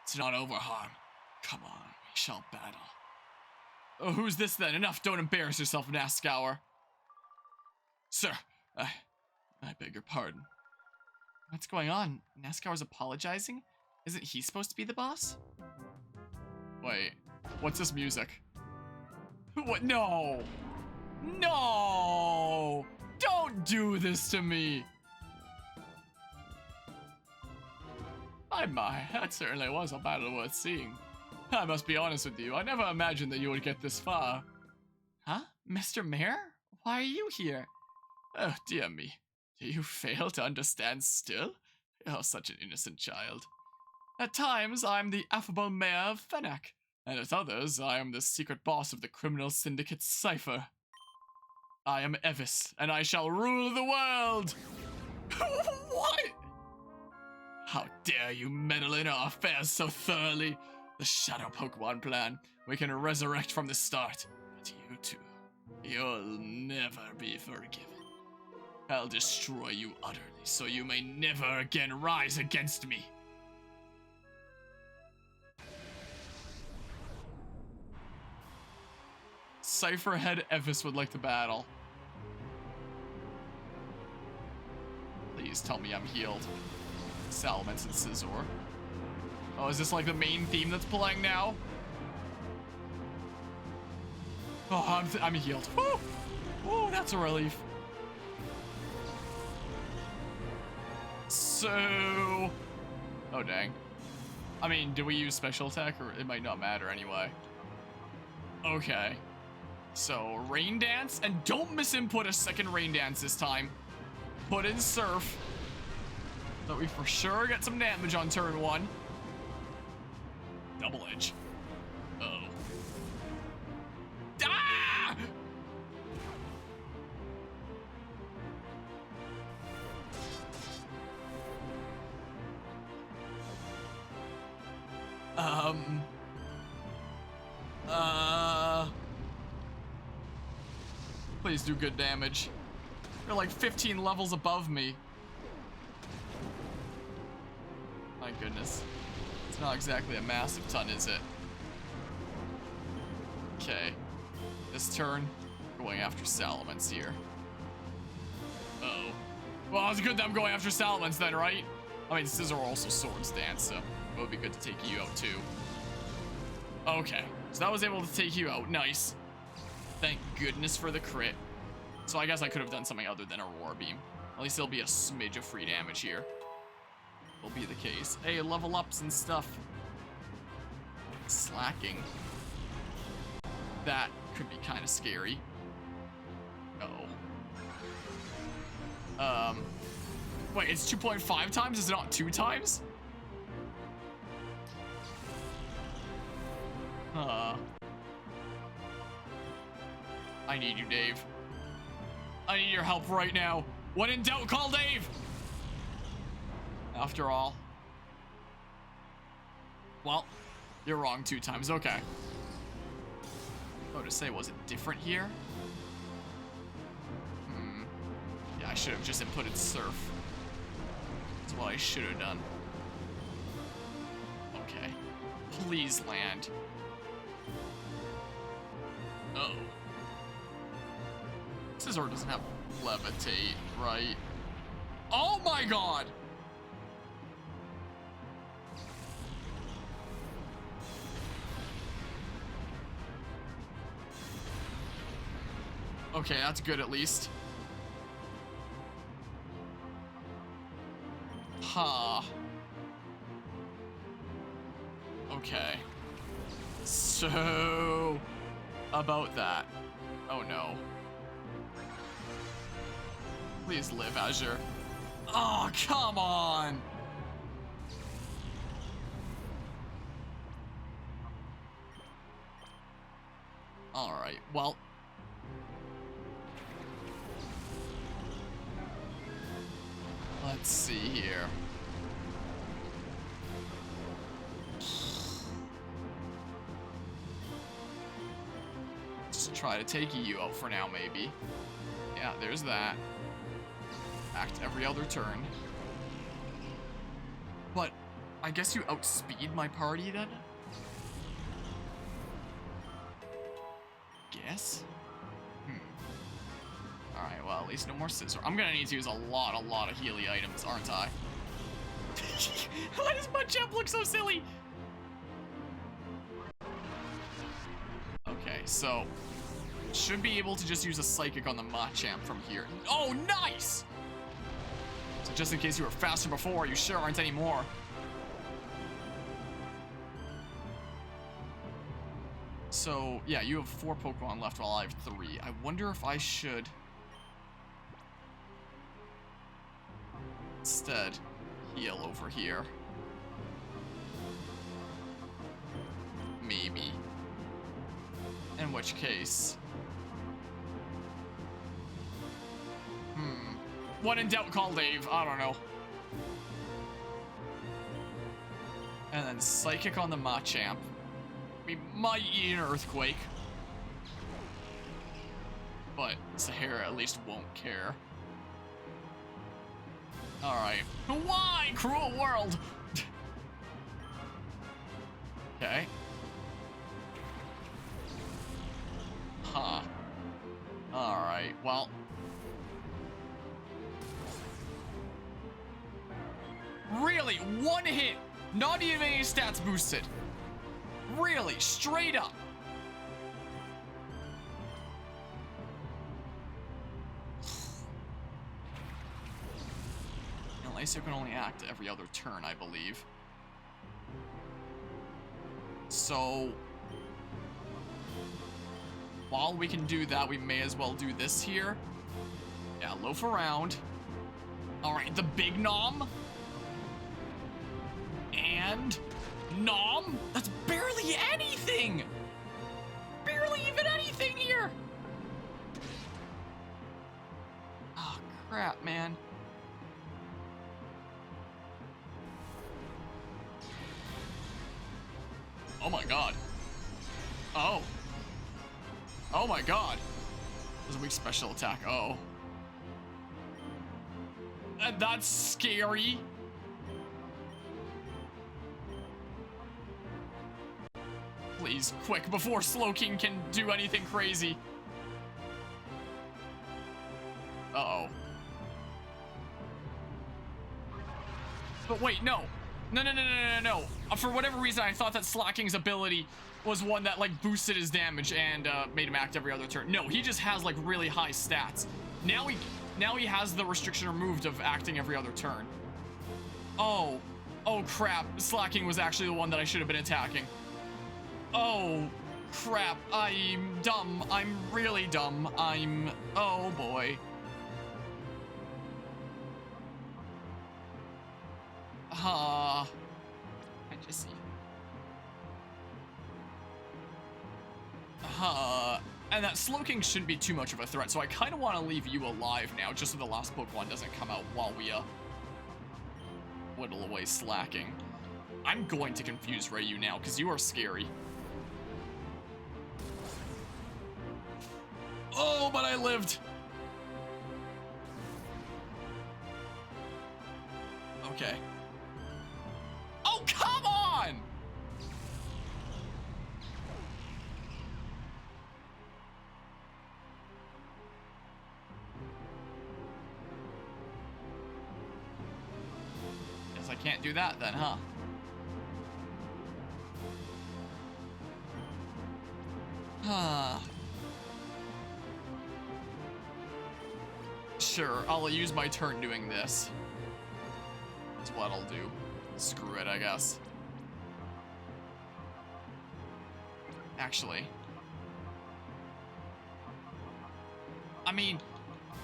It's not over, Harm. Come on, we shall battle. Oh, who's this then? Enough, don't embarrass yourself, Nazgour. Sir, I beg your pardon. What's going on? Nazgour's apologizing? Isn't he supposed to be the boss? Wait, what's this music? What? No! No! Don't do this to me! My, that certainly was a battle worth seeing. I must be honest with you, I never imagined that you would get this far. Huh? Mr. Mayor? Why are you here? Oh, dear me. Do you fail to understand still? You're such an innocent child. At times, I'm the affable mayor of Fenak, and at others, I am the secret boss of the criminal syndicate Cypher. I am Evis, and I shall rule the world! What? How dare you meddle in our affairs so thoroughly? The Shadow Pokemon plan. We can resurrect from the start. But you two, you'll never be forgiven. I'll destroy you utterly, so you may never again rise against me. Cypher Head Evis would like to battle. Please tell me I'm healed. Salamence and Scizor. Oh, is this like the main theme that's playing now? Oh, I'm healed. Woo! Woo, that's a relief. So... Oh, dang. I mean, do we use special attack, or it might not matter anyway? Okay. So, Rain Dance, and don't misinput a second Rain Dance this time. Put in Surf. So we for sure get some damage on turn 1. Double Edge. Uh-oh. Ah! Please do good damage. You're like 15 levels above me. My goodness. It's not exactly a massive ton, is it? Okay. This turn, going after Salamence here. Uh-oh. Well, it's good that I'm going after Salamence then, right? I mean, Scizor also Swords Dance, so it would be good to take you out too. Okay, so that was able to take you out. Nice. Thank goodness for the crit. So I guess I could have done something other than a Roar Beam. At least there'll be a smidge of free damage here. Will be the case. Hey, level ups and stuff. Slacking. That could be kind of scary. Uh-oh. Wait, it's 2.5 times? Is it not 2 times? I need you, Dave. I need your help right now. When in doubt, call Dave! After all. Well, you're wrong 2 times. Okay. Oh, to say, was it different here? Yeah, I should have just inputted Surf. That's what I should have done. Okay. Please land. Uh-oh. Scizor doesn't have Levitate, right? Oh my god! Okay, that's good at least. Huh. Okay. So... about that. Oh no. Please live, Azure. Oh, come on! Alright, well... let's see here. Just try to take you out for now, maybe. Yeah, there's that. Act every other turn. But I guess you outspeed my party then? Guess? Alright, well, at least no more scissor. I'm gonna need to use a lot of Healy items, aren't I? Why does Machamp look so silly? Okay, so should be able to just use a Psychic on the Machamp from here. Oh, nice! So just in case you were faster before, you sure aren't anymore. So, yeah, you have 4 Pokemon left while I have 3. I wonder if I should instead heal over here. Maybe. In which case... When in doubt, call Dave. I don't know. And then Psychic on the Machamp. We might eat an Earthquake. But Sahara at least won't care. Alright. Why? Cruel world! Okay. Huh. Alright, well. Really? One hit? Not even any stats boosted? Really? Straight up? Lacer can only act every other turn, I believe. So, while we can do that, we may as well do this here. Yeah, loaf around. Alright, the big Nom. And Nom? That's barely anything! Barely even anything here! Oh, crap, man. Oh my god. Oh. Oh my god. There's a weak special attack. Oh. That's scary. Please, quick, before Slowking can do anything crazy. Uh-oh. But wait, no. No. For whatever reason, I thought that Slacking's ability was one that, like, boosted his damage and made him act every other turn. No, he just has, like, really high stats. Now he has the restriction removed of acting every other turn. Oh crap. Slacking was actually the one that I should have been attacking. Oh, crap. I'm dumb. I'm really dumb. Oh, boy. I just see. And that Slowking shouldn't be too much of a threat, so I kind of want to leave you alive now, just so the last Pokemon doesn't come out while we, whittle away Slacking. I'm going to confuse Ryu now, because you are scary. Oh, but I lived! Okay. Oh, come on! Guess I can't do that then, huh? Sure, I'll use my turn doing this. That's what I'll do. Screw it, I guess. Actually. I mean,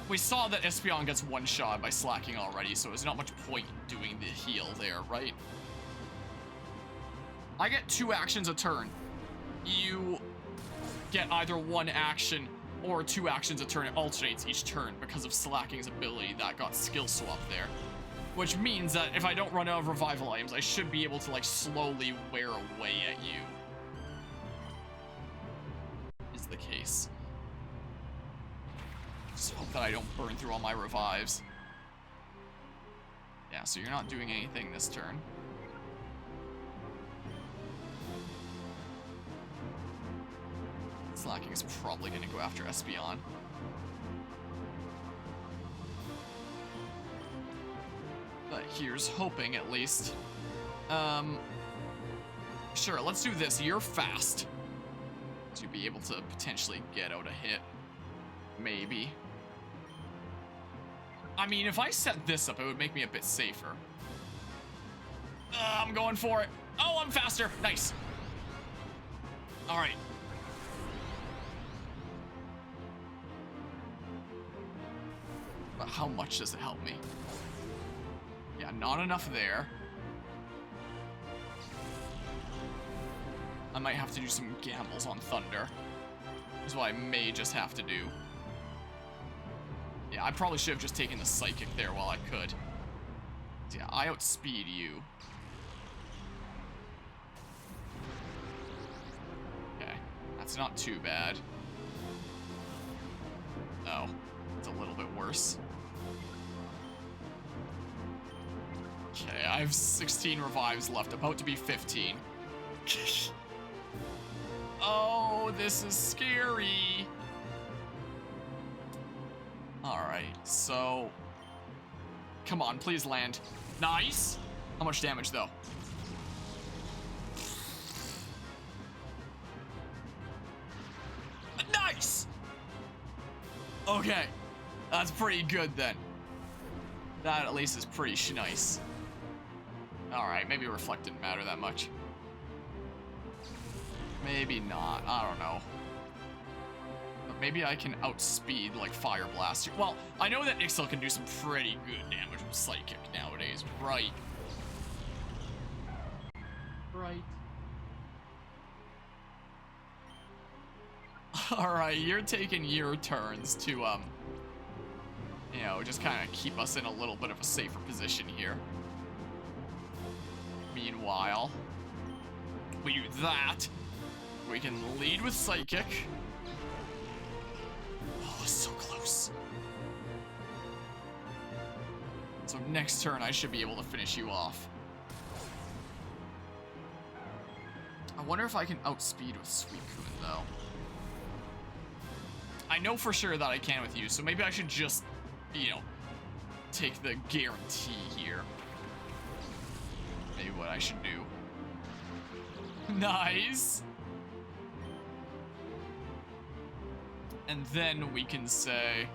we saw that Espeon gets one-shot by Slacking already, so there's not much point doing the heal there, right? I get 2 actions a turn. You get either 1 action or 2 actions a turn. It alternates each turn because of Slacking's ability that got skill swap there. Which means that if I don't run out of revival items, I should be able to, like, slowly wear away at you. Is the case. Just hope that I don't burn through all my revives. Yeah, so you're not doing anything this turn. Slacking is probably gonna go after Espeon. But here's hoping, at least. Sure, let's do this. You're fast. To be able to potentially get out a hit. Maybe. I mean, if I set this up, it would make me a bit safer. I'm going for it. Oh, I'm faster. Nice. All right. But how much does it help me? Yeah, not enough there. I might have to do some gambles on Thunder. That's what I may just have to do. Yeah, I probably should have just taken the Psychic there while I could. Yeah, I outspeed you. Okay, that's not too bad. Oh, it's a little bit worse. Okay, I have 16 revives left, about to be 15. Oh, this is scary. Alright, so... Come on, please land. Nice! How much damage, though? Nice! Okay, that's pretty good, then. That, at least, is pretty nice. Alright, maybe Reflect didn't matter that much. Maybe not. I don't know. But maybe I can outspeed, like, Fire Blast. Well, I know that Ixel can do some pretty good damage with Psychic nowadays, right? Right. Alright, you're taking your turns to, you know, just kind of keep us in a little bit of a safer position here. Meanwhile, we do that. We can lead with Psychic. Oh, so close. So next turn, I should be able to finish you off. I wonder if I can outspeed with Suicune, though. I know for sure that I can with you, so maybe I should just, you know, take the guarantee here. Maybe what I should do. Nice! And then we can say...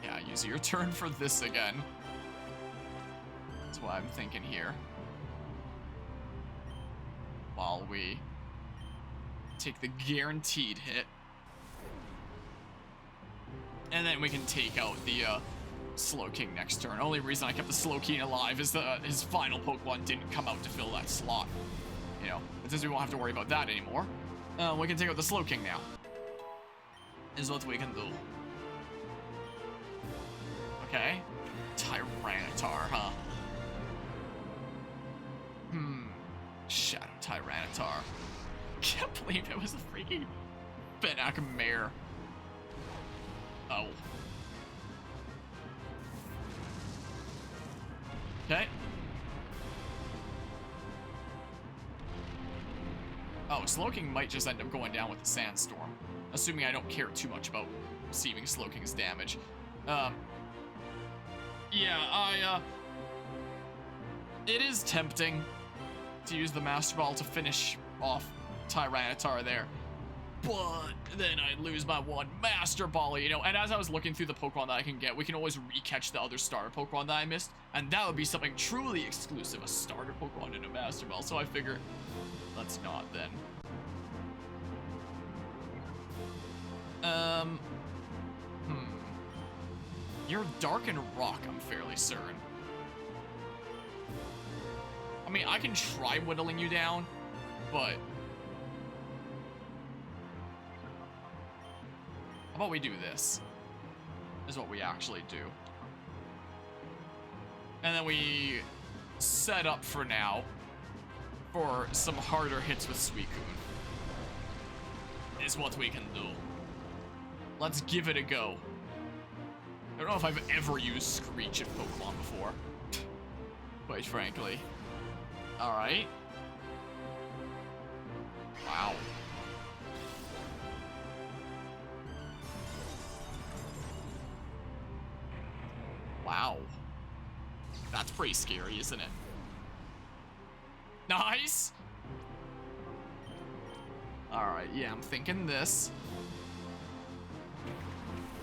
Yeah, use your turn for this again. That's what I'm thinking here. While we take the guaranteed hit. And then we can take out the Slowking next turn. Only reason I kept the Slowking alive is his final Pokemon didn't come out to fill that slot. You know, but since we won't have to worry about that anymore, we can take out the Slowking now. Is what we can do. Okay. Tyranitar, huh? Shadow Tyranitar. Can't believe it was a freaking Benak Mare. Oh. Okay. Oh, Slowking might just end up going down with the Sandstorm, assuming I don't care too much about receiving Slowking's damage. Yeah, it is tempting to use the Master Ball to finish off Tyranitar there, but then I'd lose my one Master Ball, you know, and as I was looking through the Pokemon that I can get, we can always re-catch the other starter Pokemon that I missed, and that would be something truly exclusive, a starter Pokemon and a Master Ball, so I figure, let's not then. You're Dark and Rock, I'm fairly certain. I mean, I can try whittling you down, but... How about we do this? Is what we actually do. And then we set up for now for some harder hits with Suicune. Is what we can do. Let's give it a go. I don't know if I've ever used Screech at Pokemon before. Quite frankly. Alright. Wow. Wow. That's pretty scary, isn't it? Nice! Alright, yeah, I'm thinking this.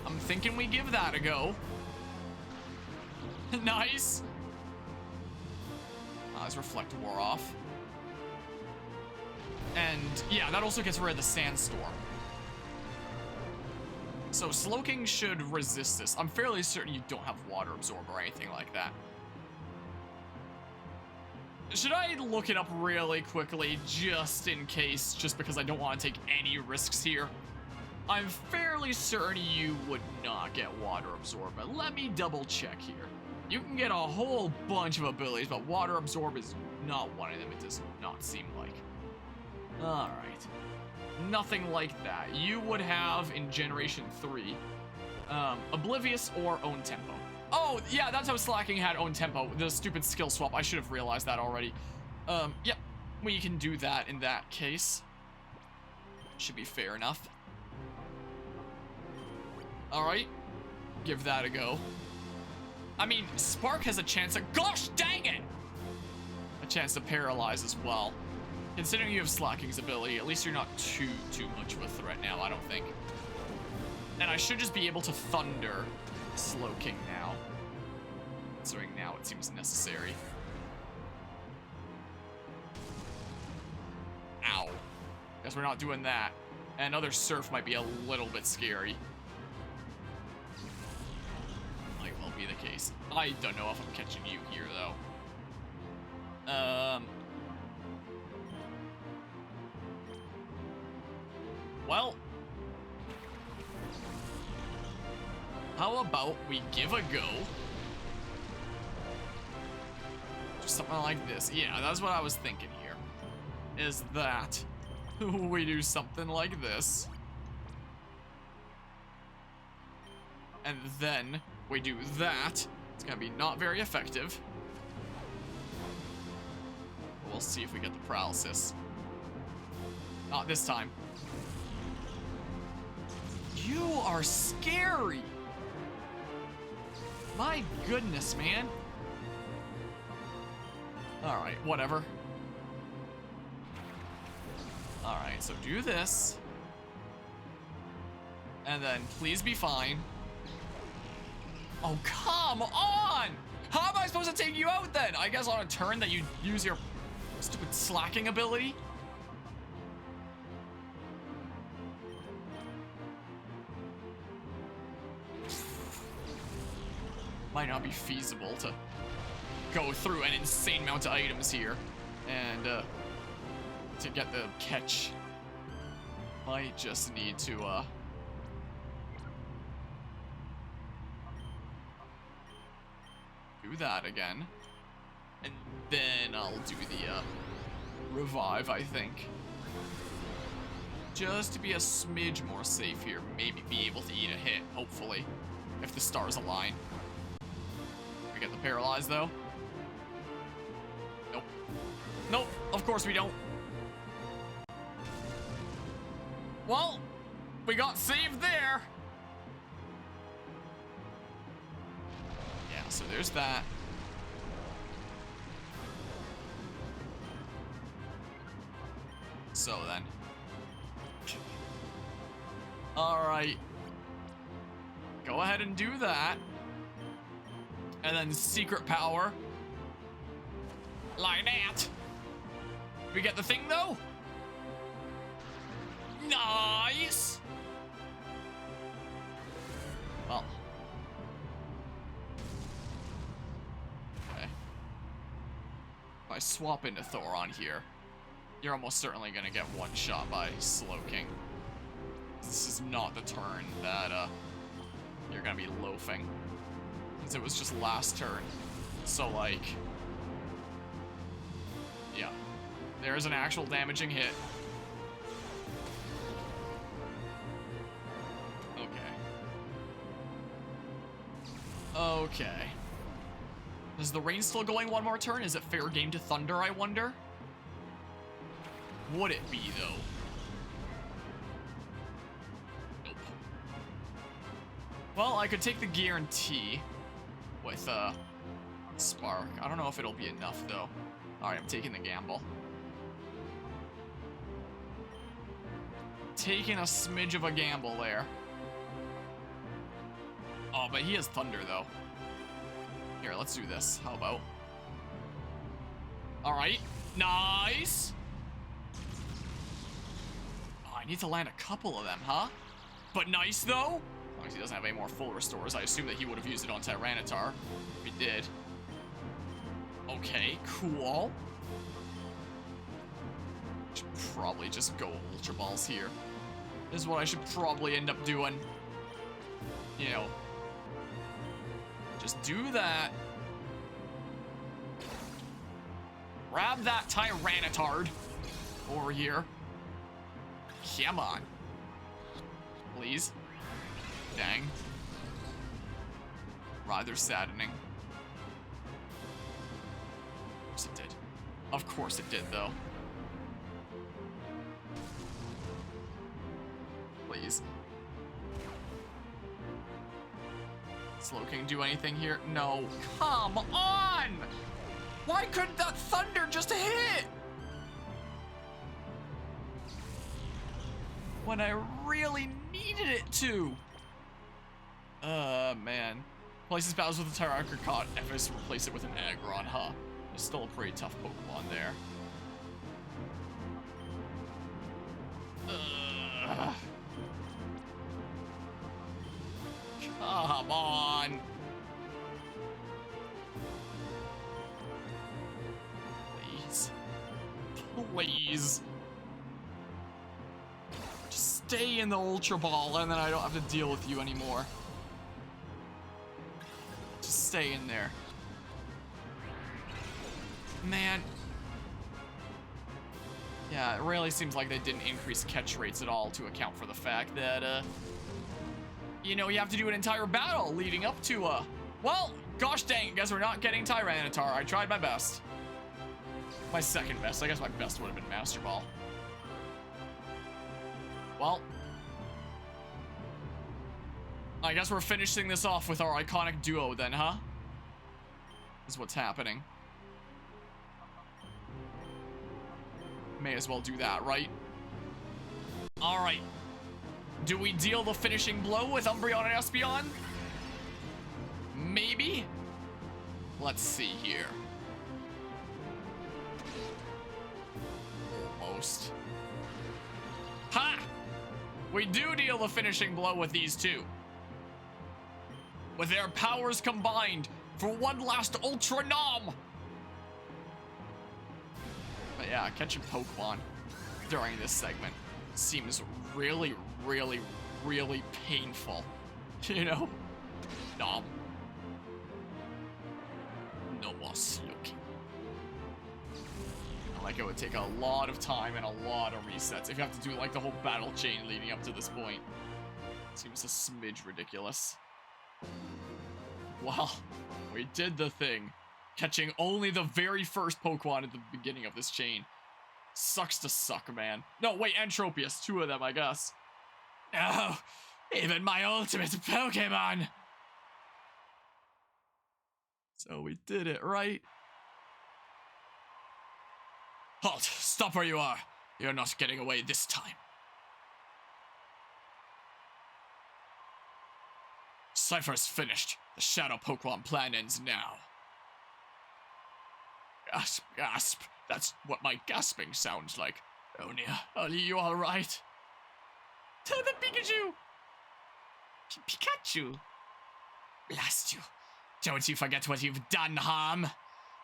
I'm thinking we give that a go. Nice! His reflect wore off. And yeah, that also gets rid of the sandstorm. So Slowking should resist this. I'm fairly certain you don't have water absorb or anything like that. Should I look it up really quickly just in case, just because I don't want to take any risks here? I'm fairly certain you would not get water absorb, but let me double check here. You can get a whole bunch of abilities, but water absorb is not one of them, it does not seem like. Alright. Nothing like that. You would have in Generation 3, Oblivious or Own Tempo. Oh, yeah, that's how Slacking had Own Tempo, the stupid skill swap. I should have realized that already. Yep, we can do that in that case. Should be fair enough. Alright, give that a go. I mean, Spark has a chance to, gosh dang it! A chance to paralyze as well. Considering you have Slacking's ability, at least you're not too much of a threat now, I don't think. And I should just be able to Thunder Slowking now. Considering now it seems necessary. Ow. Guess we're not doing that. And another Surf might be a little bit scary. Might well be the case. I don't know if I'm catching you here, though. Well, how about we give a go? Just something like this. Yeah, that's what I was thinking here. Is that we do something like this. And then we do that. It's gonna be not very effective. But we'll see if we get the paralysis. Not this time. You are scary. My goodness, man. Alright, whatever. Alright, so do this. And then please be fine. Oh, come on! How am I supposed to take you out then? I guess on a turn that you use your stupid Slacking ability? Might not be feasible to go through an insane amount of items here and to get the catch. Might just need to do that again, and then I'll do the revive, I think, just to be a smidge more safe here. Maybe be able to eat a hit, hopefully, if the stars align. We get the paralyze though. Nope. Nope, of course we don't. Well, we got saved there. Yeah, so there's that. So then. Alright. Go ahead and do that. And then secret power. Like that. We get the thing though? Nice! Well. Okay. If I swap into Thoron here, you're almost certainly gonna get one shot by Slowking. This is not the turn that you're gonna be loafing. Since it was just last turn. So like, yeah. There's an actual damaging hit. Okay. Is the rain still going one more turn? Is it fair game to Thunder, I wonder? Would it be, though? Well, I could take the guarantee with, Spark. I don't know if it'll be enough, though. Alright, I'm taking the gamble. Taking a smidge of a gamble there. Oh, but he has Thunder, though. Here, let's do this. How about? Alright. Nice! Oh, I need to land a couple of them, huh? But nice, though? As long as he doesn't have any more full restores, I assume that he would have used it on Tyranitar. If he did. Okay, cool. Should probably just go Ultra Balls here. This is what I should probably end up doing. You know. Just do that. Grab that Tyranitar over here. Come on. Please. Dang. Rather saddening. Of course it did. Of course it did, though. Please. Slowking do anything here? No. Come on! Why couldn't that Thunder just hit? When I really needed it to. Man. Places battles with a Tyranitar, Efes replace it with an Aggron, huh? It's still a pretty tough Pokemon there. Come on. Please. Please. Just stay in the Ultra Ball and then I don't have to deal with you anymore. Just stay in there. Man. Yeah, it really seems like they didn't increase catch rates at all to account for the fact that, you know, you have to do an entire battle leading up to, well, gosh dang it, guess we're not getting Tyranitar. I tried my best. My second best. I guess my best would have been Master Ball. Well. I guess we're finishing this off with our iconic duo then, huh? Is what's happening. May as well do that, right? Alright. Do we deal the finishing blow with Umbreon and Espeon? Maybe? Let's see here. Almost. Ha! We do deal the finishing blow with these two. With their powers combined for one last Ultra Nom! But yeah, catching Pokemon during this segment seems really, really, really painful. You know? Nom. No more looking. Like it would take a lot of time and a lot of resets if you have to do like the whole battle chain leading up to this point. Seems a smidge ridiculous. Well, we did the thing. Catching only the very first Pokemon at the beginning of this chain. Sucks to suck, man. No, wait, Entropius. Two of them, I guess. Oh, even my ultimate Pokemon! So we did it, right? Halt! Stop where you are. You're not getting away this time. Cypher's finished. The Shadow Pokemon plan ends now. Gasp, gasp. That's what my gasping sounds like. Onia, are you alright? Tell the Pikachu! Pikachu! Blast you. Don't you forget what you've done, Harm.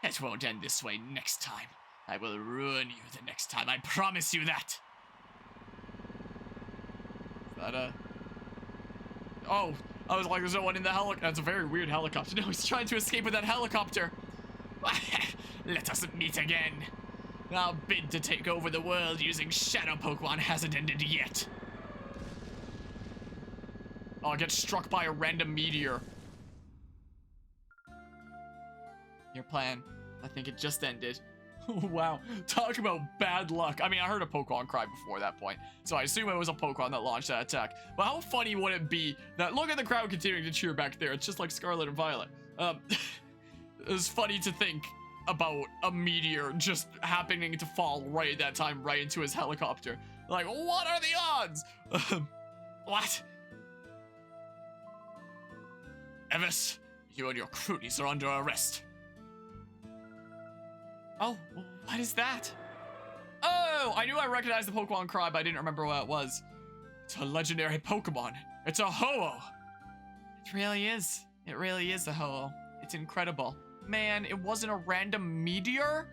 It won't end this way next time. I will ruin you the next time. I promise you that. Is that Oh, I was like, there's no one in the helicopter. That's a very weird helicopter. No, he's trying to escape with that helicopter. Let us meet again. Our bid to take over the world using Shadow Pokemon hasn't ended yet. I'll get struck by a random meteor. Your plan. I think it just ended. Wow, talk about bad luck. I mean, I heard a Pokemon cry before that point, so I assume it was a Pokemon that launched that attack. But how funny would it be that, look at the crowd continuing to cheer back there. It's just like Scarlet and Violet. It's funny to think about a meteor just happening to fall right at that time, right into his helicopter. Like, what are the odds? What? Evis, you and your cronies are under arrest. Oh, what is that? Oh, I knew I recognized the Pokemon cry, but I didn't remember what it was. It's a legendary Pokemon. It's a Ho-Oh. It really is. It really is a Ho-Oh. It's incredible. Man, it wasn't a random meteor?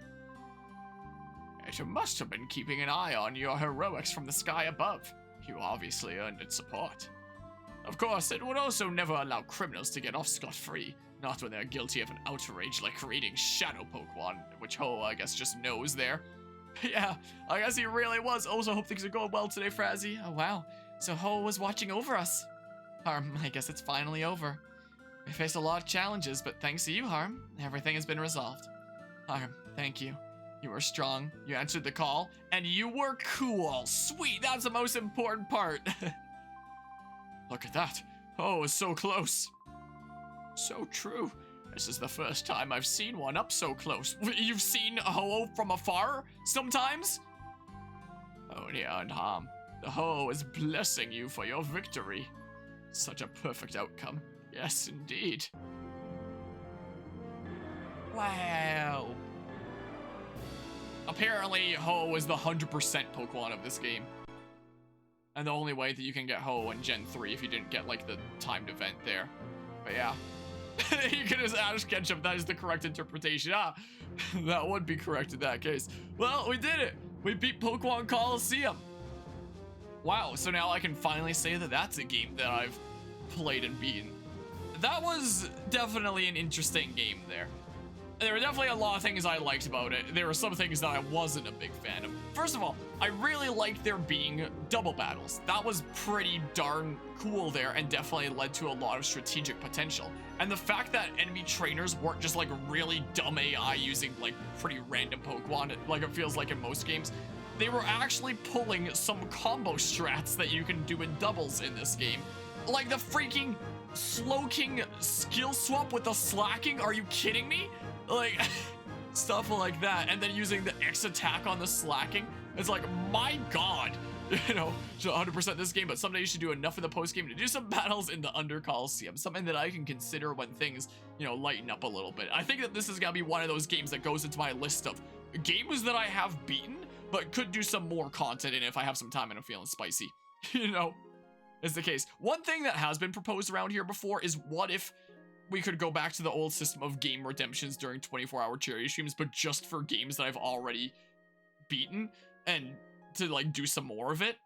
It must have been keeping an eye on your heroics from the sky above. You obviously earned its support. Of course, it would also never allow criminals to get off scot-free. Not when they're guilty of an outrage like creating Shadow Pokemon, which Ho, I guess, just knows there. Yeah, I guess he really was. Also, hope things are going well today, Frazzy. Oh, wow. So Ho was watching over us. Harm, I guess it's finally over. We faced a lot of challenges, but thanks to you, Harm, everything has been resolved. Harm, thank you. You were strong, you answered the call, and you were cool. Sweet, that's the most important part. Look at that. Ho is so close. So true. This is the first time I've seen one up so close. You've seen a Ho-Oh from afar sometimes? Oh yeah, and Harm, the Ho-Oh is blessing you for your victory. Such a perfect outcome. Yes, indeed. Wow. Apparently, Ho-Oh is the 100% Pokemon of this game. And the only way that you can get Ho-Oh in Gen 3 if you didn't get, like, the timed event there. But yeah. You can just Ash Ketchup, that is the correct interpretation. Ah, that would be correct in that case. Well, we did it. We beat Pokémon Colosseum. Wow, so now I can finally say that that's a game that I've played and beaten. That was definitely an interesting game there. There were definitely a lot of things I liked about it. There were some things that I wasn't a big fan of. First of all, I really liked there being double battles. That was pretty darn cool there and definitely led to a lot of strategic potential. And the fact that enemy trainers weren't just like really dumb AI using like pretty random Pokemon, like it feels like in most games, they were actually pulling some combo strats that you can do in doubles in this game. Like the freaking Slowking skill swap with the slacking? Are you kidding me? Like, stuff like that. And then using the X attack on the slacking. It's like, my god. You know, 100% this game, but someday you should do enough in the post game to do some battles in the Under Colosseum. Something that I can consider when things, you know, lighten up a little bit. I think that this is gonna be one of those games that goes into my list of games that I have beaten, but could do some more content in if I have some time and I'm feeling spicy. You know, is the case. One thing that has been proposed around here before is what if we could go back to the old system of game redemptions during 24-hour charity streams, but just for games that I've already beaten, and to like do some more of it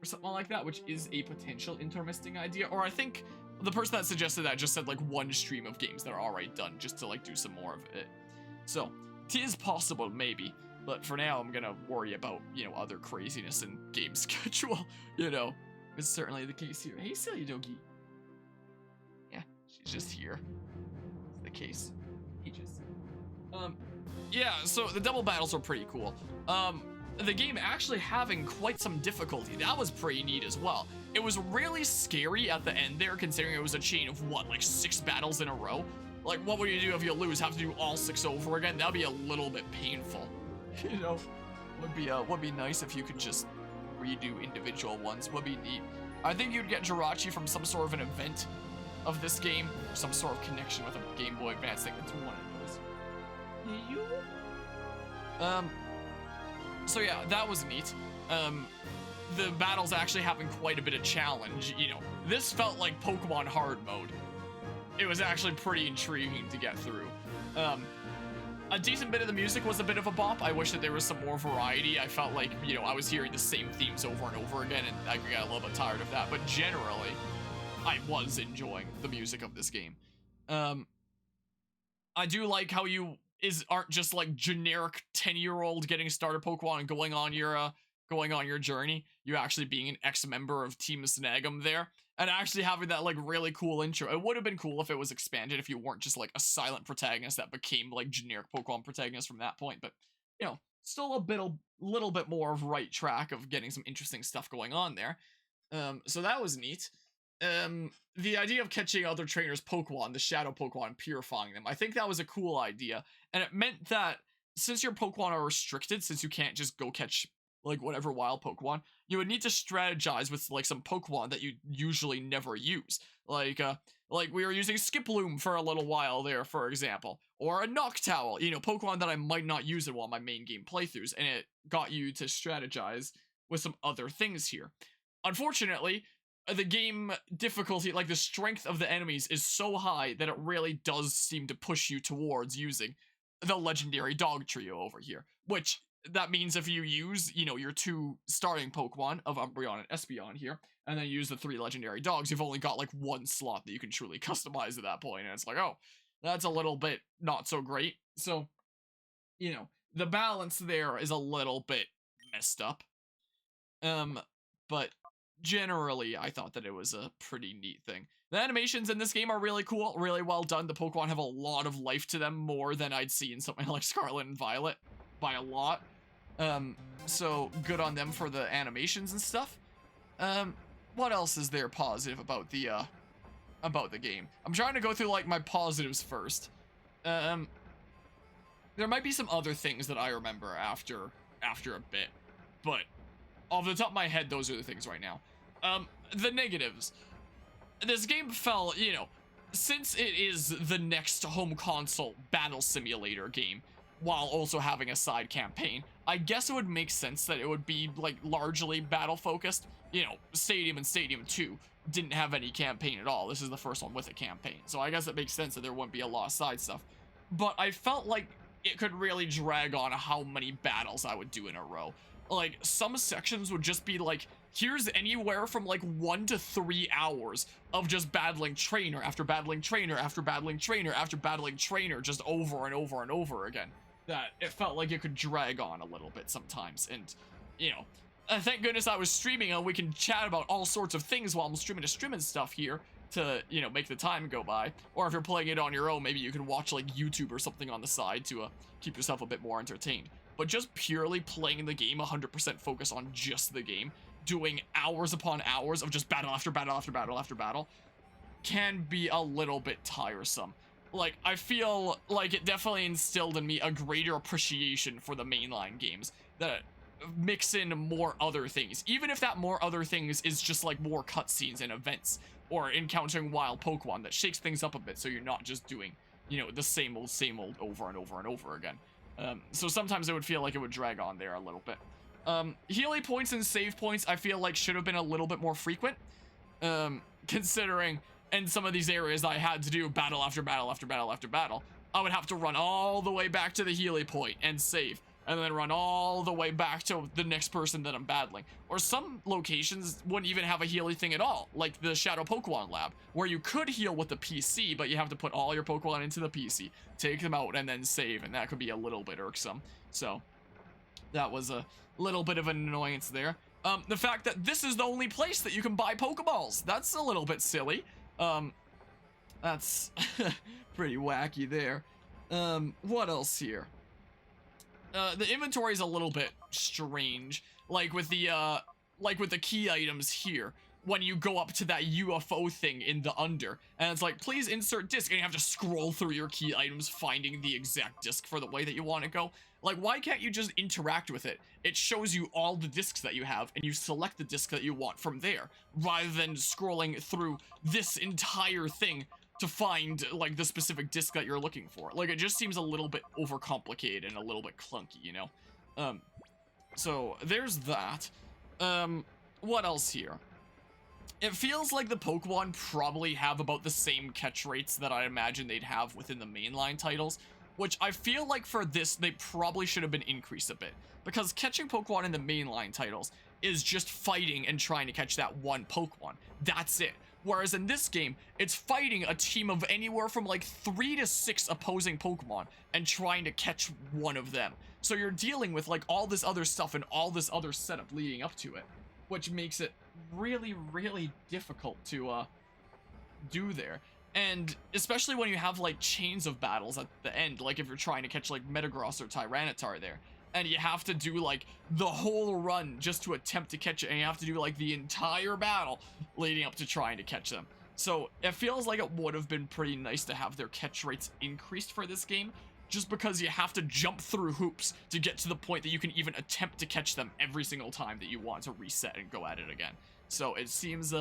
or something like that, which is a potential interesting idea. Or I think the person that suggested that just said like one stream of games that are already done just to like do some more of it. So it is possible, maybe, but for now I'm gonna worry about, you know, other craziness in game schedule. You know, it's certainly the case here. Hey, silly doggy. Yeah, she's just here. It's the case. Aegis. Yeah, so the double battles are pretty cool. The game actually having quite some difficulty. That was pretty neat as well. It was really scary at the end there, considering it was a chain of what, like 6 battles in a row? Like, what would you do if you lose? Have to do all 6 over again? That'd be a little bit painful. You know, would be nice if you could just redo individual ones. Would be neat. I think you'd get Jirachi from some sort of an event of this game, or some sort of connection with a Game Boy Advance thing. It's one of those. You? So yeah, that was neat. The battles actually having quite a bit of challenge, you know. This felt like Pokemon hard mode. It was actually pretty intriguing to get through. A decent bit of the music was a bit of a bop. I wish that there was some more variety. I felt like, you know, I was hearing the same themes over and over again, and I got a little bit tired of that. But generally, I was enjoying the music of this game. I do like how you aren't just like generic 10-year-old getting started Pokemon and going on your journey. You actually being an ex-member of Team Snag'em there, and actually having that like really cool intro. It would have been cool if it was expanded, if you weren't just like a silent protagonist that became like generic Pokemon protagonist from that point, but still little bit more of right track of getting some interesting stuff going on there. So that was neat. The idea of catching other trainers' Pokemon, the Shadow Pokemon, and purifying them, I think that was a cool idea. And it meant that since your Pokemon are restricted, since you can't just go catch like whatever wild Pokemon, you would need to strategize with like some Pokemon that you usually never use. Like we were using Skiploom for a little while there, for example, or a Noctowl, Pokemon that I might not use in one of my main game playthroughs, and it got you to strategize with some other things here. Unfortunately, the game difficulty, like the strength of the enemies, is so high that it really does seem to push you towards using the legendary dog trio over here, which that means if you use, your 2 starting Pokemon of Umbreon and Espeon here, and then use the 3 legendary dogs, you've only got like 1 slot that you can truly customize at that point, and it's like, oh, that's a little bit not so great. So, the balance there is a little bit messed up. But generally, I thought that it was a pretty neat thing. The animations in this game are really cool, really well done. The Pokemon have a lot of life to them, more than I'd see in something like Scarlet and Violet, by a lot. So good on them for the animations and stuff. What else is there positive about the game? I'm trying to go through like my positives first. There might be some other things that I remember after a bit, but off the top of my head, those are the things right now. The negatives. This game fell, since it is the next home console battle simulator game, while also having a side campaign, I guess it would make sense that it would be, like, largely battle-focused. Stadium and Stadium 2 didn't have any campaign at all. This is the first one with a campaign, so I guess it makes sense that there wouldn't be a lot of side stuff. But I felt like it could really drag on how many battles I would do in a row. Like, some sections would just be like, here's anywhere from like 1 to 3 hours of just battling trainer after battling trainer after battling trainer after battling trainer, just over and over and over again. That it felt like it could drag on a little bit sometimes. And, thank goodness I was streaming and we can chat about all sorts of things while I'm streaming stuff here to, make the time go by. Or if you're playing it on your own, maybe you can watch like YouTube or something on the side to keep yourself a bit more entertained. But just purely playing the game, 100% focus on just the game, doing hours upon hours of just battle after battle after battle after battle, can be a little bit tiresome. Like, I feel like it definitely instilled in me a greater appreciation for the mainline games that mix in more other things. Even if that more other things is just like more cutscenes and events, or encountering wild Pokemon that shakes things up a bit so you're not just doing, the same old over and over and over again. So sometimes it would feel like it would drag on there a little bit. Healing points and save points I feel like should have been a little bit more frequent, considering in some of these areas I had to do battle after battle after battle after battle. I would have to run all the way back to the healing point and save, and then run all the way back to the next person that I'm battling. Or some locations wouldn't even have a healing thing at all, like the Shadow Pokemon Lab, where you could heal with the PC, but you have to put all your Pokemon into the PC, take them out, and then save, and that could be a little bit irksome. So, that was a little bit of an annoyance there. The fact that this is the only place that you can buy Pokeballs, that's a little bit silly. That's pretty wacky there. What else here? The inventory is a little bit strange, like with the key items here. When you go up to that UFO thing in the under, and it's like, please insert disc, and you have to scroll through your key items finding the exact disc for the way that you want to go. Like, why can't you just interact with it? It shows you all the discs that you have, and you select the disc that you want from there, rather than scrolling through this entire thing to find, like, the specific disc that you're looking for. Like, it just seems a little bit overcomplicated and a little bit clunky, So, there's that. What else here? It feels like the Pokemon probably have about the same catch rates that I imagine they'd have within the mainline titles, which I feel like for this, they probably should have been increased a bit, because catching Pokemon in the mainline titles is just fighting and trying to catch that one Pokemon. That's it. Whereas in this game, it's fighting a team of anywhere from like 3 to 6 opposing Pokemon and trying to catch one of them. So you're dealing with like all this other stuff and all this other setup leading up to it, which makes it really, really difficult to do there. And especially when you have like chains of battles at the end, like if you're trying to catch like Metagross or Tyranitar there. and you have to do like the whole run just to attempt to catch it, and you have to do like the entire battle leading up to trying to catch them. So it feels like it would have been pretty nice to have their catch rates increased for this game, just because you have to jump through hoops to get to the point that you can even attempt to catch them every single time that you want to reset and go at it again. So it seems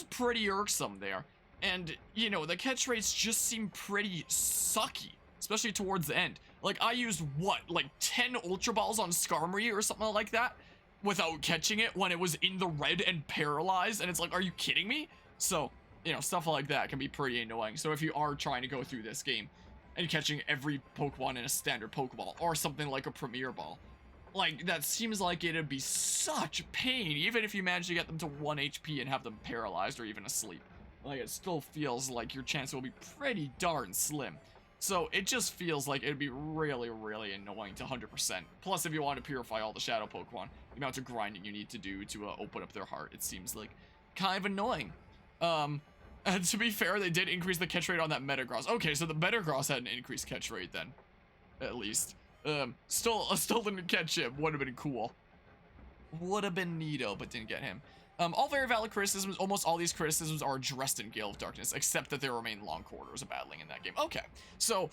pretty irksome there. And, you know, the catch rates just seem pretty sucky, especially towards the end. Like, I used, what, like 10 Ultra Balls on Skarmory or something like that without catching it when it was in the red and paralyzed, and it's like, are you kidding me? So, you know, stuff like that can be pretty annoying. So if you are trying to go through this game and catching every Pokemon in a standard Pokeball, or something like a Premier Ball, like, that seems like it'd be such pain, even if you manage to get them to 1 HP and have them paralyzed or even asleep. Like, it still feels like your chance will be pretty darn slim. So it just feels like it'd be really, really annoying to 100%. Plus, if you want to purify all the Shadow Pokemon, the amount of grinding you need to do to open up their heart, it seems like kind of annoying. And to be fair, they did increase the catch rate on that Metagross. Okay, so the Metagross had an increased catch rate then, at least. Still didn't catch him. Would have been cool. Would have been neato, but didn't get him. All very valid criticisms. Almost all these criticisms are addressed in Gale of Darkness, except that there remain long corridors of battling in that game. Okay, so,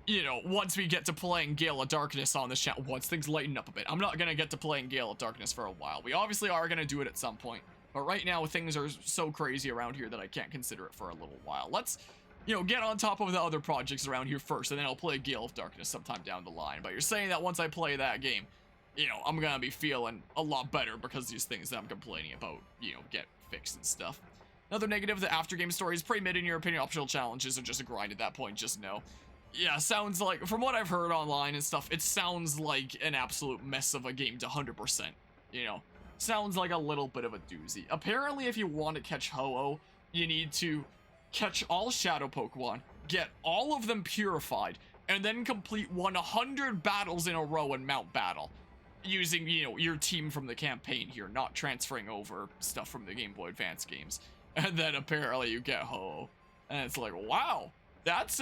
you know, once we get to playing Gale of Darkness on this channel, once things lighten up a bit, I'm not gonna get to playing Gale of Darkness for a while. We obviously are gonna do it at some point, but right now things are so crazy around here that I can't consider it for a little while. Let's, you know, get on top of the other projects around here first, and then I'll play Gale of Darkness sometime down the line. But you're saying that once I play that game, you know, I'm gonna be feeling a lot better because these things that I'm complaining about, you know, get fixed and stuff. Another negative, the after-game story is pretty mid in your opinion. Optional challenges are just a grind at that point, just no. Yeah, sounds like, from what I've heard online and stuff, it sounds like an absolute mess of a game to 100%, you know. Sounds like a little bit of a doozy. Apparently, if you want to catch Ho-Oh, you need to catch all Shadow Pokemon, get all of them purified, and then complete 100 battles in a row in Mount Battle. Using, you know, your team from the campaign here, not transferring over stuff from the Game Boy Advance games. And then apparently you get Ho-Oh. And it's like, wow, that's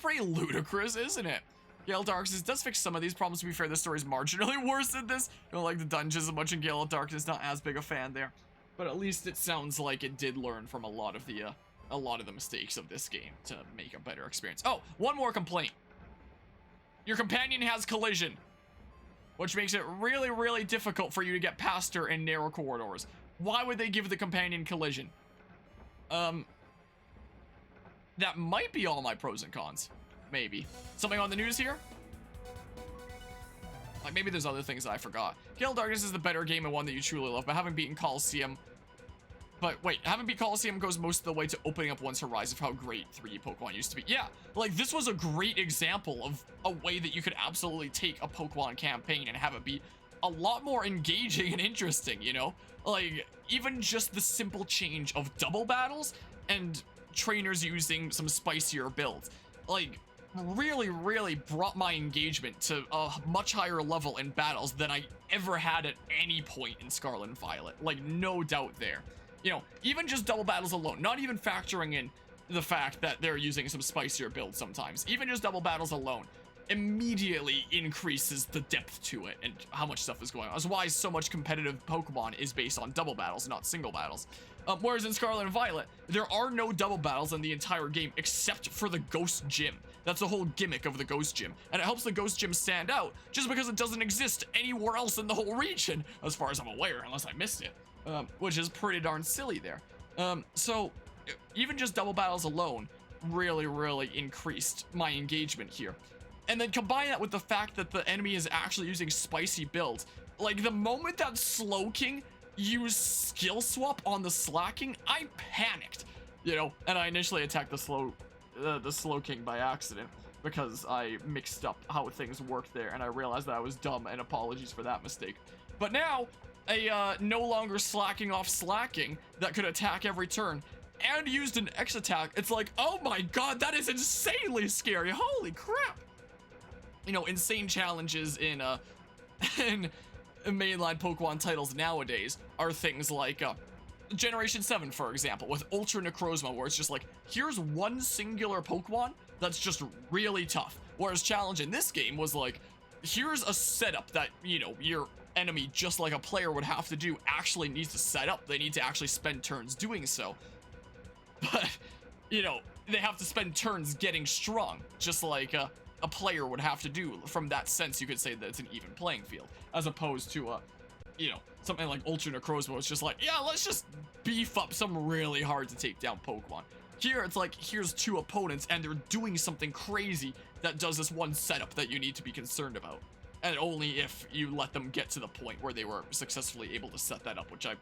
pretty ludicrous, isn't it? Gale of Darkness does fix some of these problems. To be fair, the story's marginally worse than this. I don't like the dungeons as much in Gale of Darkness, not as big a fan there. But at least it sounds like it did learn from a lot of the mistakes of this game to make a better experience. Oh, one more complaint. Your companion has collision, which makes it really, really difficult for you to get past her in narrow corridors. Why would they give the companion collision? That might be all my pros and cons. Maybe. Something on the news here? Like, maybe there's other things that I forgot. Gale of Darkness is the better game and one that you truly love, but having beaten Colosseum... But wait, having beat Colosseum goes most of the way to opening up one's horizon of how great 3D Pokemon used to be. Yeah, like, this was a great example of a way that you could absolutely take a Pokemon campaign and have it be a lot more engaging and interesting, you know? Like, even just the simple change of double battles and trainers using some spicier builds. Like, really, really brought my engagement to a much higher level in battles than I ever had at any point in Scarlet and Violet. Like, no doubt there. You know, even just double battles alone, not even factoring in the fact that they're using some spicier builds sometimes. Even just double battles alone immediately increases the depth to it and how much stuff is going on. That's why so much competitive Pokemon is based on double battles, not single battles. Whereas in Scarlet and Violet, there are no double battles in the entire game except for the Ghost Gym. That's the whole gimmick of the Ghost Gym. And it helps the Ghost Gym stand out just because it doesn't exist anywhere else in the whole region, as far as I'm aware, unless I missed it. Which is pretty darn silly there. So even just double battles alone really, really increased my engagement here. And then combine that with the fact that the enemy is actually using spicy builds. Like, the moment that Slowking used Skill Swap on the Slacking, I panicked, you know, and I initially attacked the Slowking by accident because I mixed up how things worked there, and I realized that I was dumb, and apologies for that mistake. But now, a no longer slacking off slacking that could attack every turn and used an X attack, it's like, oh my god, that is insanely scary. Holy crap. You know, insane challenges in mainline Pokemon titles nowadays are things like Generation 7, for example, with Ultra Necrozma, where it's just like, here's one singular Pokemon that's just really tough. Whereas challenge in this game was like, here's a setup that, you know, your enemy, just like a player would have to do, actually needs to set up. They need to actually spend turns doing so. But, you know, they have to spend turns getting strong, just like a player would have to do. From that sense, you could say that it's an even playing field, as opposed to, you know, something like Ultra Necrozma. It's just like, yeah, let's just beef up some really hard to take down Pokemon. Here, it's like, here's two opponents, and they're doing something crazy that does this one setup that you need to be concerned about. And only if you let them get to the point where they were successfully able to set that up, which I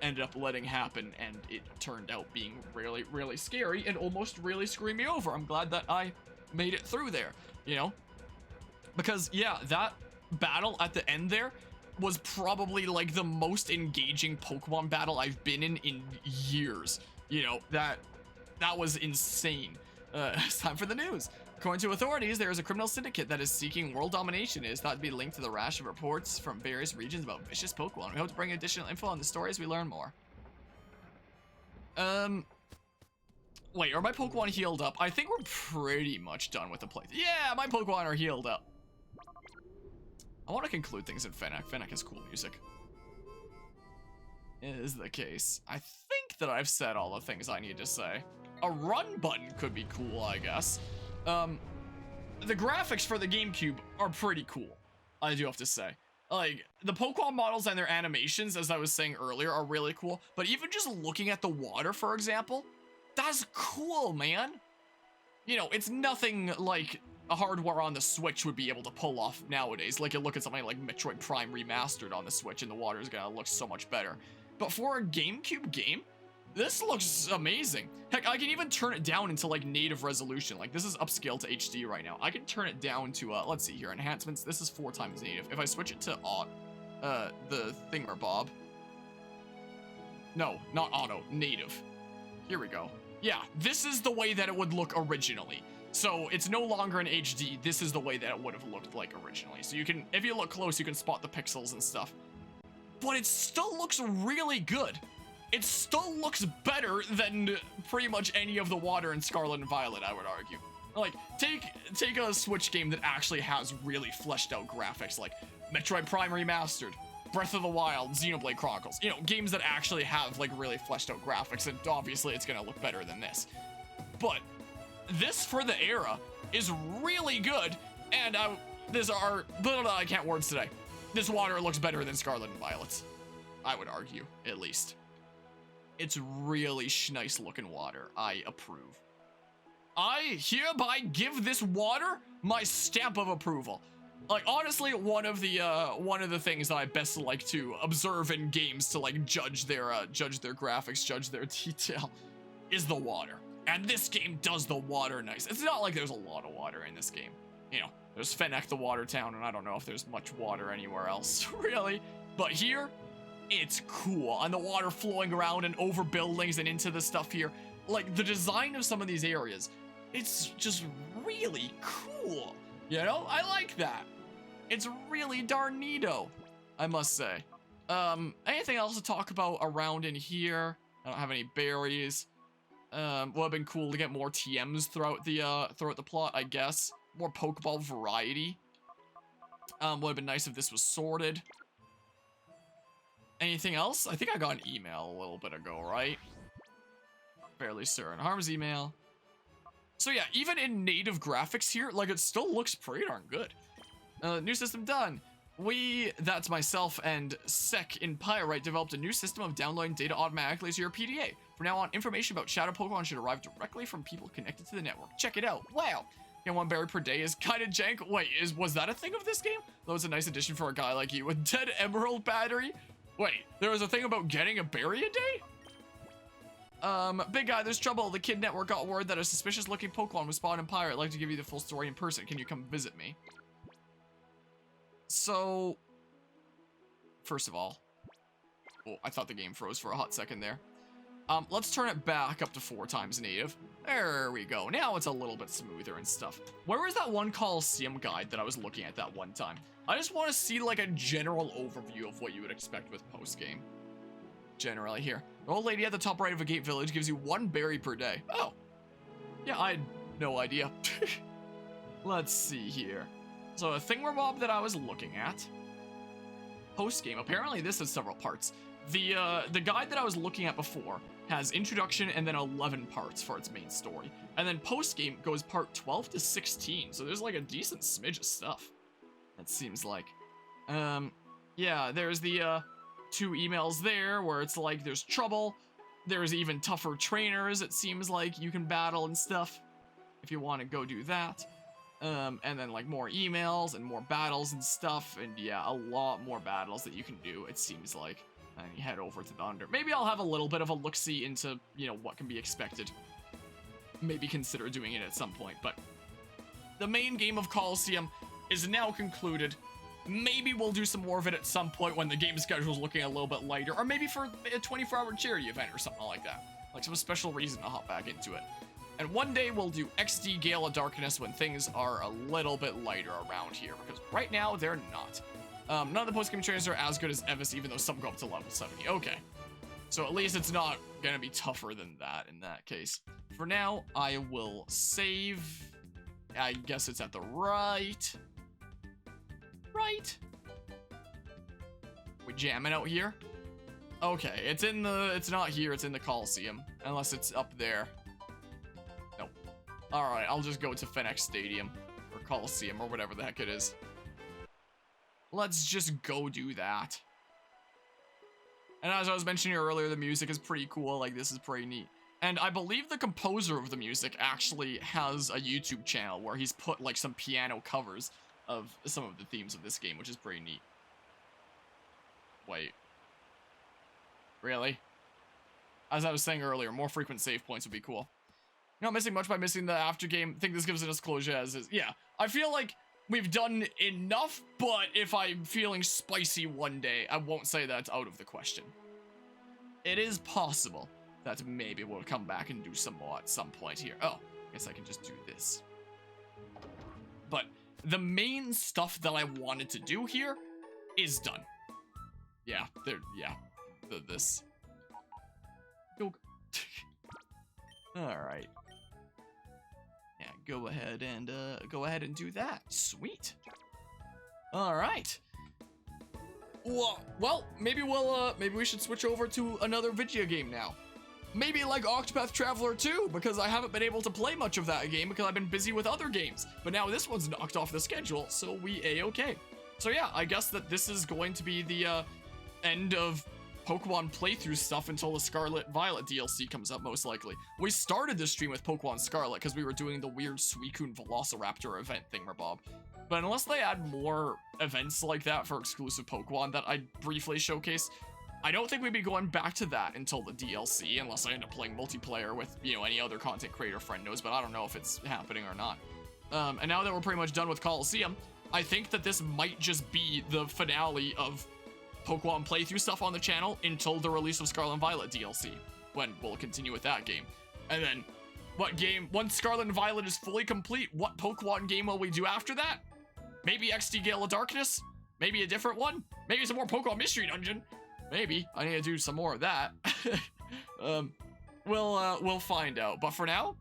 ended up letting happen, and it turned out being really, really scary and almost really screwing me over. I'm glad that I made it through there, you know? Because, yeah, that battle at the end there was probably, like, the most engaging Pokemon battle I've been in years. You know, that was insane. It's time for the news. According to authorities, there is a criminal syndicate that is seeking world domination. It is thought to be linked to the rash of reports from various regions about vicious Pokemon. We hope to bring additional info on the story as we learn more. Wait, are my Pokemon healed up? I think we're pretty much done with the playthrough. Yeah, my Pokemon are healed up. I want to conclude things in Fennec. Fennec has cool music. Is the case. I think that I've said all the things I need to say. A run button could be cool, I guess. The graphics for the GameCube are pretty cool, I do have to say. Like, the Pokemon models and their animations, as I was saying earlier, are really cool. But even just looking at the water, for example, that's cool, man. You know, it's nothing like a hardware on the Switch would be able to pull off nowadays. Like, you look at something like Metroid Prime Remastered on the Switch and the water is gonna look so much better. But for a GameCube game, this looks amazing. Heck, I can even turn it down into, like, native resolution. Like, this is upscaled to HD right now. I can turn it down to, let's see here, enhancements. This is 4 times native. If I switch it to the thingamabob. No, not auto, native. Here we go. Yeah, this is the way that it would look originally. So it's no longer in HD. This is the way that it would have looked like originally. So you can, if you look close, you can spot the pixels and stuff. But it still looks really good. It still looks better than pretty much any of the water in Scarlet and Violet, I would argue. Like, take a Switch game that actually has really fleshed out graphics, like Metroid Prime Remastered, Breath of the Wild, Xenoblade Chronicles. You know, games that actually have, like, really fleshed out graphics, and obviously it's gonna look better than this. But this, for the era, is really good, and I can't words today. This water looks better than Scarlet and Violet, I would argue, at least. It's really nice looking water. I approve. I hereby give this water my stamp of approval. Like, honestly, one of the things that I best like to observe in games to, like, judge their graphics, judge their detail, is the water. And this game does the water nice. It's not like there's a lot of water in this game. You know, there's Fennec, the water town, and I don't know if there's much water anywhere else, really. But here, it's cool. And the water flowing around and over buildings and into the stuff here. Like, the design of some of these areas, it's just really cool. You know, I like that. It's really darn neato, I must say. Anything else to talk about around in here? I don't have any berries. Would have been cool to get more TMs throughout the plot, I guess. More Pokeball variety. Would have been nice if this was sorted. Anything else? I think I got an email a little bit ago, right? Fairly certain. Harm's email. So yeah, even in native graphics here, like, it still looks pretty darn good. New system done. That's myself and Sec in Pyrite, developed a new system of downloading data automatically to your PDA. From now on, information about Shadow Pokemon should arrive directly from people connected to the network. Check it out. Wow. Yeah, 1 berry per day is kind of jank. Wait, was that a thing of this game? That was a nice addition for a guy like you. With Dead Emerald battery? Wait, there was a thing about getting a berry a day? Big guy, there's trouble. The Kid Network got word that a suspicious-looking Pokemon was spotted in Pirate. I'd like to give you the full story in person. Can you come visit me? So, first of all, oh, I thought the game froze for a hot second there. Let's turn it back up to 4 times native. There we go. Now it's a little bit smoother and stuff. Where was that one Colosseum guide that I was looking at that one time? I just want to see, like, a general overview of what you would expect with post-game. Generally here. The old lady at the top right of a gate village gives you 1 berry per day. Oh. Yeah, I had no idea. Let's see here. So a thingamabob that I was looking at. Post-game. Apparently this has several parts. The guide that I was looking at before has introduction and then 11 parts for its main story. And then post-game goes part 12 to 16. So there's like a decent smidge of stuff. It seems like. Yeah, there's the 2 emails there where it's like there's trouble. There's even tougher trainers, it seems like, you can battle and stuff if you want to go do that. And then like more emails and more battles and stuff. And yeah, a lot more battles that you can do, it seems like. And you head over to the under. Maybe I'll have a little bit of a look-see into, you know, what can be expected. Maybe consider doing it at some point, but the main game of Colosseum is now concluded. Maybe we'll do some more of it at some point when the game schedule is looking a little bit lighter, or maybe for a 24-hour charity event or something like that. Like some special reason to hop back into it. And one day we'll do XD Gale of Darkness when things are a little bit lighter around here, because right now they're not. None of the post-game trainers are as good as Evis, even though some go up to level 70. Okay. So at least it's not gonna be tougher than that in that case. For now, I will save. I guess it's at the right. Right? We jamming out here? Okay, it's not here, it's in the Colosseum. Unless it's up there. Nope. Alright, I'll just go to FedEx Stadium. Or Colosseum, or whatever the heck it is. Let's just go do that. And as I was mentioning earlier, the music is pretty cool, like this is pretty neat. And I believe the composer of the music actually has a YouTube channel where he's put like some piano covers of some of the themes of this game, which is pretty neat. Wait. Really? As I was saying earlier, more frequent save points would be cool. Not missing much by missing the after game. I think this gives us closure as is. Yeah, I feel like we've done enough, but if I'm feeling spicy one day, I won't say that's out of the question. It is possible that maybe we'll come back and do some more at some point here. Oh, I guess I can just do this. But the main stuff that I wanted to do here is done. Yeah, this. Go. All right. Yeah, go ahead and do that. Sweet. All right. Well, maybe we should switch over to another video game now. Maybe like Octopath Traveler 2, because I haven't been able to play much of that game because I've been busy with other games. But now this one's knocked off the schedule, so we A-okay. So yeah, I guess that this is going to be the end of Pokemon playthrough stuff until the Scarlet Violet DLC comes up, most likely. We started this stream with Pokemon Scarlet because we were doing the weird Suicune Velociraptor event thingamabob. But unless they add more events like that for exclusive Pokemon that I briefly showcased, I don't think we'd be going back to that until the DLC, unless I end up playing multiplayer with, you know, any other content creator friend knows, but I don't know if it's happening or not. And now that we're pretty much done with Colosseum, I think that this might just be the finale of Pokemon playthrough stuff on the channel until the release of Scarlet and Violet DLC, when we'll continue with that game. And then, what game, once Scarlet and Violet is fully complete, what Pokemon game will we do after that? Maybe XD Gale of Darkness? Maybe a different one? Maybe some more Pokemon Mystery Dungeon? Maybe. I need to do some more of that. We'll find out. But for now,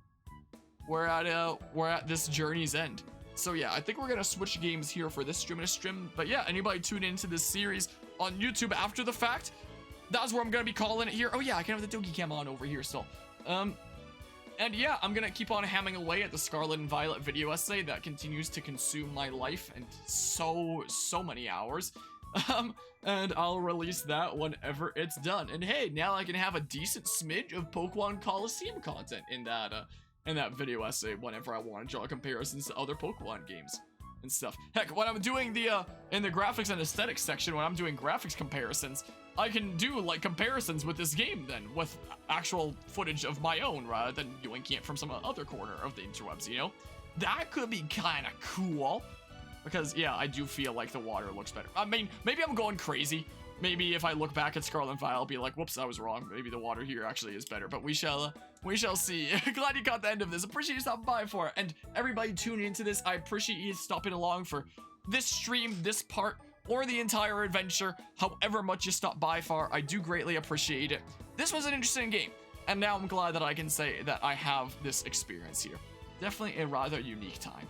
we're at this journey's end. So yeah, I think we're gonna switch games here for this stream. But yeah, anybody tune into this series on YouTube after the fact, that's where I'm gonna be calling it here. Oh yeah, I can have the Doki Cam on over here still. And yeah, I'm gonna keep on hamming away at the Scarlet and Violet video essay that continues to consume my life and so many hours. And I'll release that whenever it's done. And hey, now I can have a decent smidge of Pokemon Colosseum content in that video essay whenever I want to draw comparisons to other Pokemon games and stuff. Heck, when I'm doing the in the graphics and aesthetics section, when I'm doing graphics comparisons, I can do like comparisons with this game then with actual footage of my own rather than doinking it from some other corner of the interwebs, you know? That could be kind of cool. Because, yeah, I do feel like the water looks better. I mean, maybe I'm going crazy. Maybe if I look back at Scarlet and Violet, I'll be like, whoops, I was wrong. Maybe the water here actually is better. But we shall see. Glad you caught the end of this. Appreciate you stopping by for it. And everybody tuning into this, I appreciate you stopping along for this stream, this part, or the entire adventure. However much you stopped by for, I do greatly appreciate it. This was an interesting game. And now I'm glad that I can say that I have this experience here. Definitely a rather unique time.